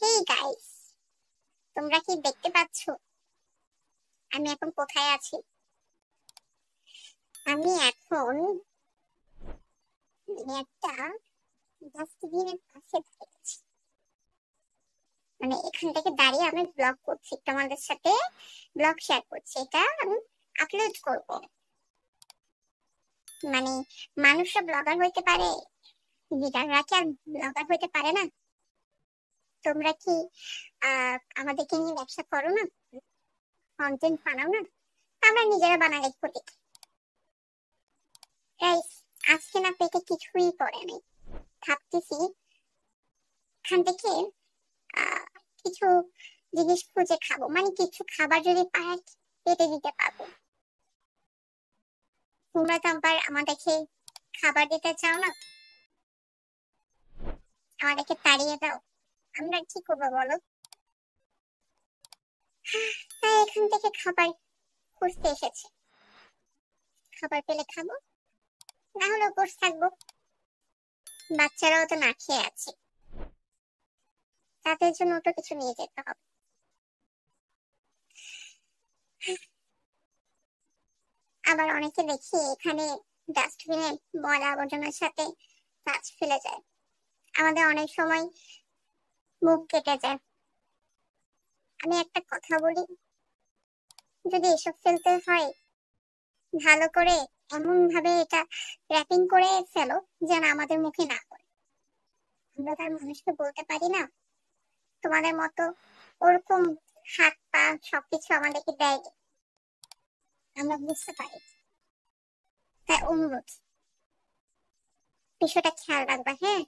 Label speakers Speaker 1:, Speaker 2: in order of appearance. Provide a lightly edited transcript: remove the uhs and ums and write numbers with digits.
Speaker 1: Hey guys, তোমরা কি দেখতে পাচ্ছ আমি এখন কোথায় আছি? আমি এখন একটা ডাস্টবিনের পাশে দাঁড়িয়ে আছি। এখান থেকে দাঁড়িয়ে আমি ব্লগ করছি, তোমাদের সাথে ব্লগ শেয়ার করছি। এটা আমি আপলোড করব। মানে মানুষরা ব্লগার হইতে পারে, লিডাররা কি আর ব্লগার হইতে পারে না? তোমরা কি আমাদেরকে নিয়ে ব্যবসা করো না, কন্টেন্ট বানাও না? আমরা নিজেরা বানালে ক্ষতি। গাইস, আজকে না পেটে কিছুই পড়ে নাই। ভাবতেছি এখান থেকে আহ কিছু জিনিস খুঁজে খাবো, কিছু খাবার যদি পাই পেটে দিতে পারবো। তোমরা তো আবার আমাদেরকে খাবার দিতে চাও না, আমাদেরকে তাড়িয়ে দাও। আমরা কি করবো বলো? তাই এখান থেকে খাবার খুঁজতে এসেছে। খাবার পেলে খাবো, না হলে উপোস থাকবো। বাচ্চারাও তো না খেয়ে আছে, তাদের জন্য তো কিছু নিয়ে যেতে হবে। আবার অনেকে দেখি এখানে ডাস্টবিনে ময়লা আবর্জনার সাথে গাছ ফেলে যায়। আমাদের অনেক সময় মুখ কেটে যায়। আমি একটা কথা বলি, যদি এসব ফেলতে হয় ভালো করে এমন ভাবে এটা র্যাপিং করে ফেলো যেন আমাদের মুখে না পড়ে। আমরা তার মানুষকে বলতে পারি না তোমাদের মতো ওরকম হাত পা সবকিছু আমাদেরকে দেয়, আমরা বুঝতে পারি। তাই অনুরোধ, বিষয়টা খেয়াল রাখবা, হ্যাঁ?